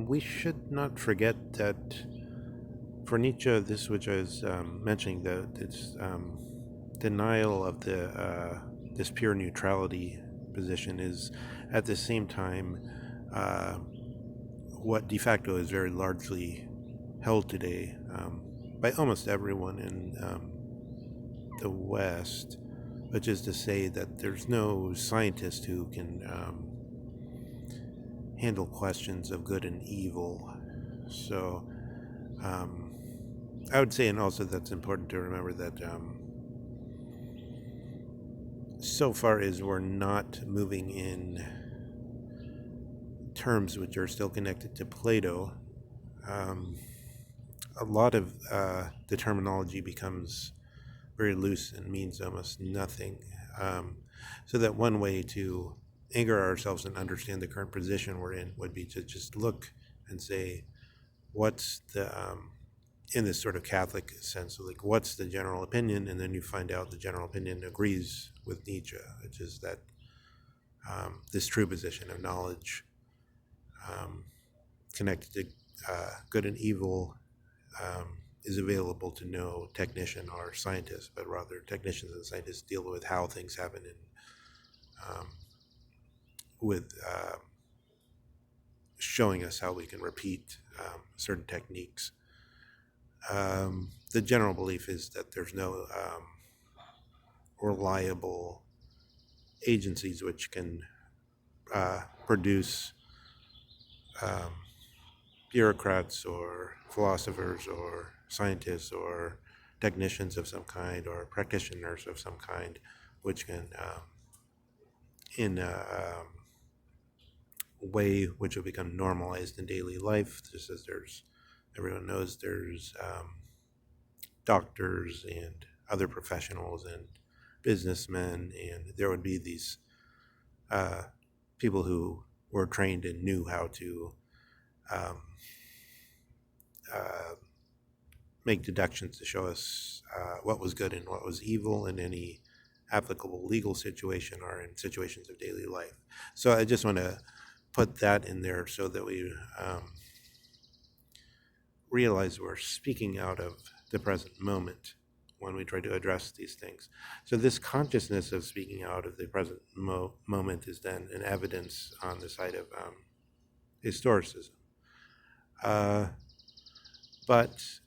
We should not forget that for Nietzsche, this which I was mentioning, that it's denial of the this pure neutrality position is at the same time uh, what de facto is very largely held today by almost everyone in the West, which is to say that there's no scientist who can handle questions of good and evil. So um, I would say, and also that's important to remember that so far as we're not moving in terms which are still connected to Plato, um, a lot of the terminology becomes very loose and means almost nothing. Um, so that one way to anchor ourselves and understand the current position we're in would be to just look and say, what's the in this sort of Catholic sense, like what's the general opinion, and then you find out the general opinion agrees with Nietzsche, which is that this true position of knowledge um, connected to good and evil is available to no technician or scientist, but rather technicians and scientists deal with how things happen and um, with showing us how we can repeat certain techniques. The general belief is that there's no reliable agencies which can produce um, bureaucrats or philosophers or scientists or technicians of some kind or practitioners of some kind, which can, in a way which will become normalized in daily life, just as everyone knows there's doctors and other professionals and businessmen, and there would be these uh, people who were trained and knew how to um, uh, make deductions to show us what was good and what was evil in any applicable legal situation or in situations of daily life. So I just want to put that in there so that we realize we're speaking out of the present moment when we try to address these things. So this consciousness of speaking out of the present moment is then an evidence on the side of historicism. Uh, but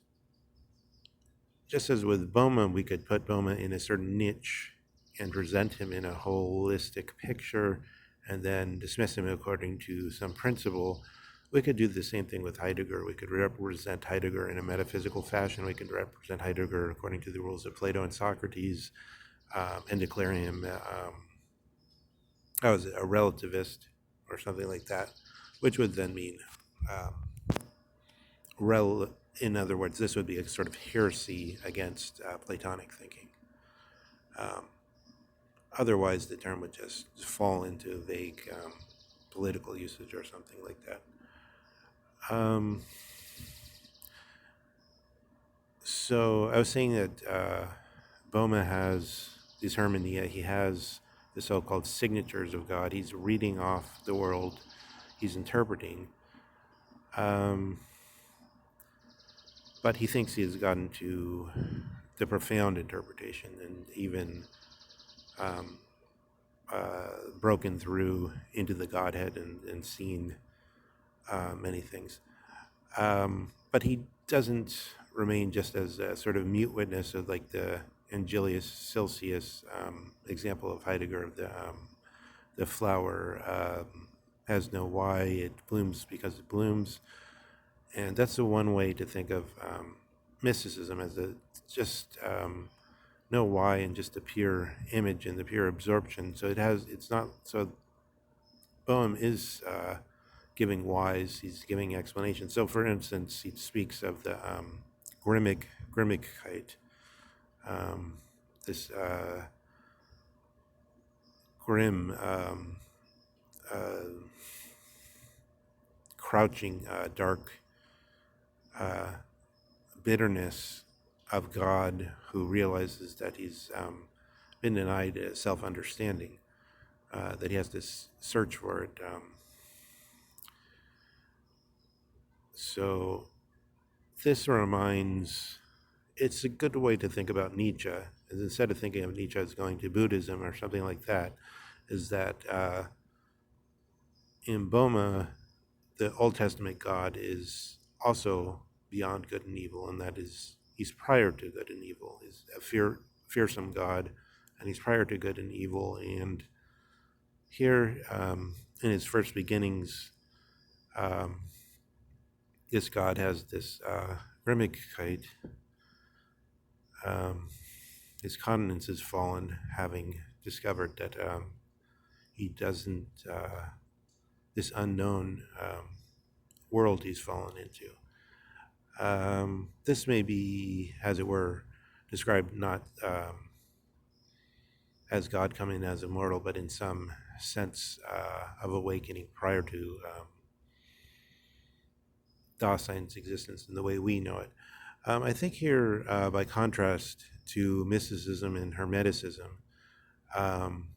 just as with Boehme, we could put Boehme in a certain niche and present him in a holistic picture and then dismiss him according to some principle. We could do the same thing with Heidegger. We could represent Heidegger in a metaphysical fashion. We could represent Heidegger according to the rules of Plato and Socrates and declare him as a relativist or something like that, which would then mean um, in other words, this would be a sort of heresy against Platonic thinking. Um, Otherwise, the term would just fall into vague political usage or something like that. So I was saying that Boehme has this hermeneutic. He has the so-called signatures of God. He's reading off the world. He's interpreting. But he thinks he has gotten to the profound interpretation and even um, broken through into the Godhead and seen many things. But he doesn't remain just as a sort of mute witness of like the Angelius Silsius example of Heidegger of the flower has no why, it blooms because it blooms. And that's the one way to think of mysticism as a just no why and just a pure image and the pure absorption. So it's not, so Boehm is giving he's giving explanations. So for instance, he speaks of the Grimmigkeit, this grim, uh, crouching, dark bitterness of God who realizes that he's been denied self-understanding, that he has to search for it. So this reminds, it's a good way to think about Nietzsche, is instead of thinking of Nietzsche as going to Buddhism or something like that, is that in Boehme, the Old Testament God is also beyond good and evil, and that is, he's prior to good and evil. He's a fearsome God, and he's prior to good and evil. And here, in his first beginnings, um, this God has this Grimmigkeit. Um, his countenance has fallen, having discovered that he doesn't, this unknown world he's fallen into. This may be, as it were, described not as God coming as immortal, but in some sense of awakening prior to Dasein's existence in the way we know it. I think here, by contrast to mysticism and Hermeticism, um,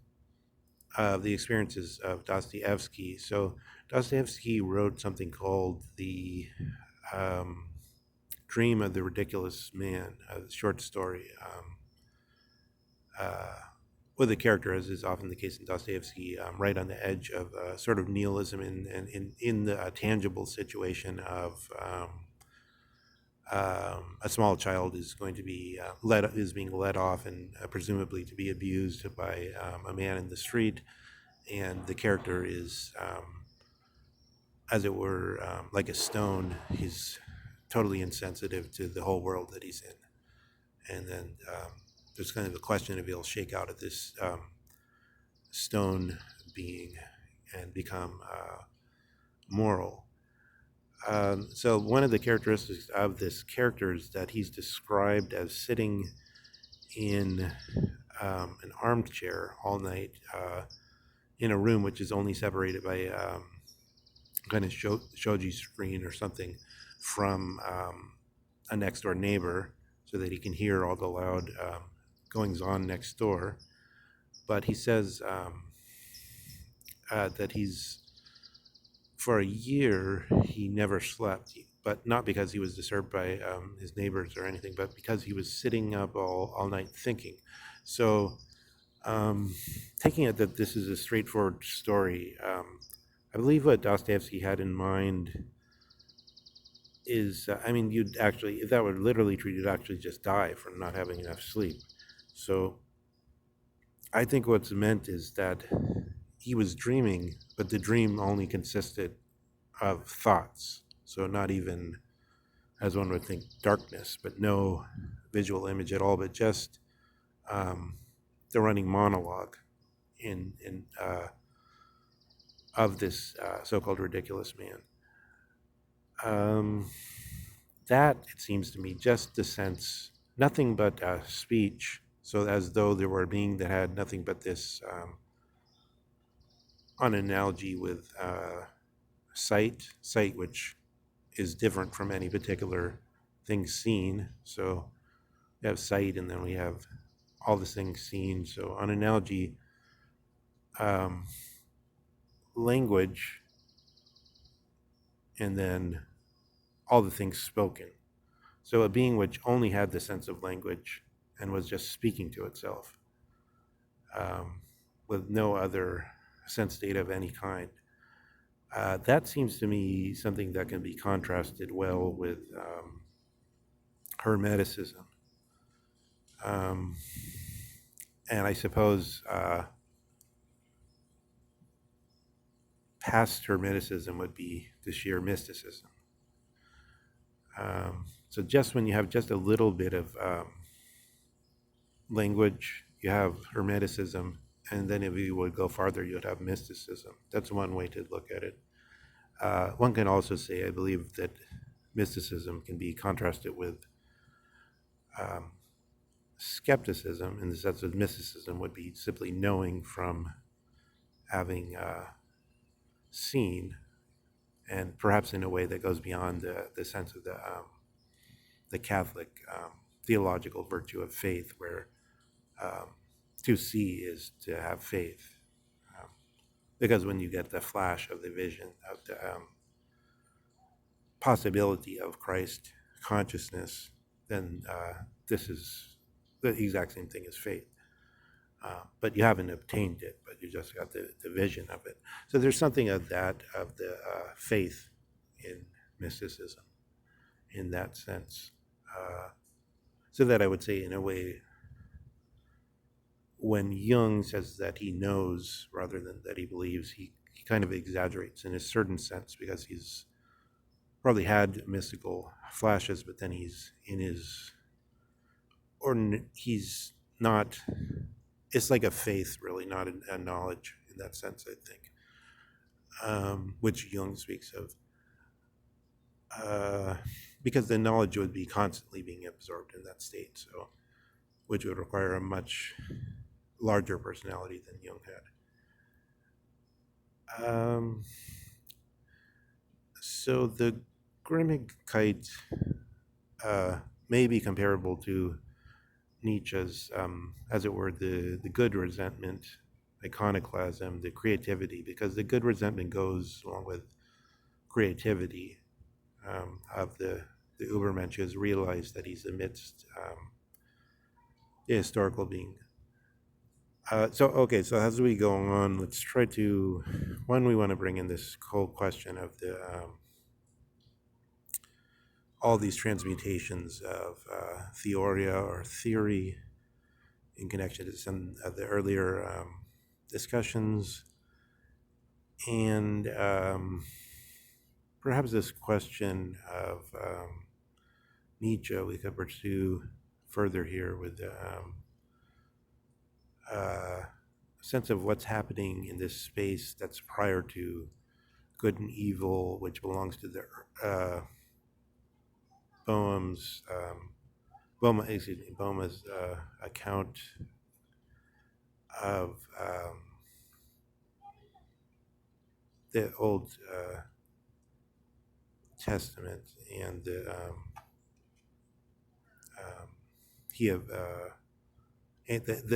the experiences of Dostoevsky. So Dostoevsky wrote something called the um, Dream of the Ridiculous Man, a short story, uh, with a character, as is often the case in Dostoevsky, right on the edge of sort of nihilism and in the tangible situation of a small child is going to be is being led off and presumably to be abused by a man in the street, and the character is, as it were, like a stone. He's totally insensitive to the whole world that he's in, and then there's kind of a question if he'll shake out of this stone being and become moral. So one of the characteristics of this character is that he's described as sitting in an armchair all night in a room which is only separated by kind of shoji screen or something from a next door neighbor, so that he can hear all the loud goings on next door. But he says that he's, for a year, he never slept, but not because he was disturbed by his neighbors or anything, but because he was sitting up all night thinking. So, taking it that this is a straightforward story, I believe what Dostoevsky had in mind is, I mean, you'd actually, if that were literally true, you'd actually just die from not having enough sleep. So I think what's meant is that he was dreaming, but the dream only consisted of thoughts. So not even, as one would think, darkness, but no visual image at all, but just the running monologue in of this so-called ridiculous man. That, it seems to me, just the sense, nothing but speech, so as though there were a being that had nothing but this, on analogy with sight, which is different from any particular thing seen. So we have sight, and then we have all the things seen. So on analogy, language, and then all the things spoken. So a being which only had the sense of language and was just speaking to itself, with no other sense data of any kind. That seems to me something that can be contrasted well with Hermeticism. And I suppose past Hermeticism would be the sheer mysticism. So just when you have just a little bit of language, you have Hermeticism, and then if you would go farther, you'd have mysticism. That's one way to look at it. One can also say, I believe, that mysticism can be contrasted with skepticism, in the sense that mysticism would be simply knowing from having seen, and perhaps in a way that goes beyond the sense of the Catholic theological virtue of faith, where to see is to have faith. Because when you get the flash of the vision of possibility of Christ consciousness, then this is the exact same thing as faith. But you haven't obtained it, but you just got the vision of it. So there's something of that, of the faith in mysticism in that sense. So that I would say, in a way, when Jung says that he knows rather than that he believes, he kind of exaggerates in a certain sense, because he's probably had mystical flashes, but then he's in his, or he's not, it's like a faith, really, not a knowledge in that sense, I think, which Jung speaks of. Because the knowledge would be constantly being absorbed in that state, so which would require a much larger personality than Jung had. So the Grimmigkeit may be comparable to Nietzsche's, as it were, the good resentment, iconoclasm, the creativity, because the good resentment goes along with creativity of the Ubermensch, who has realized that he's amidst the historical being. So as we go on, let's try to, one, we want to bring in this whole question of the all these transmutations of theoria or theory in connection to some of the earlier discussions, and perhaps this question of Nietzsche we could pursue further here with the sense of what's happening in this space that's prior to good and evil, which belongs to the Boehme's account of the Old Testament, and the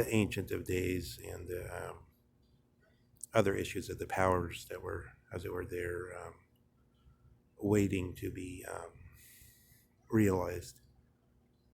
Ancient of Days, and the other issues of the powers that were, as it were, there, waiting to be realized.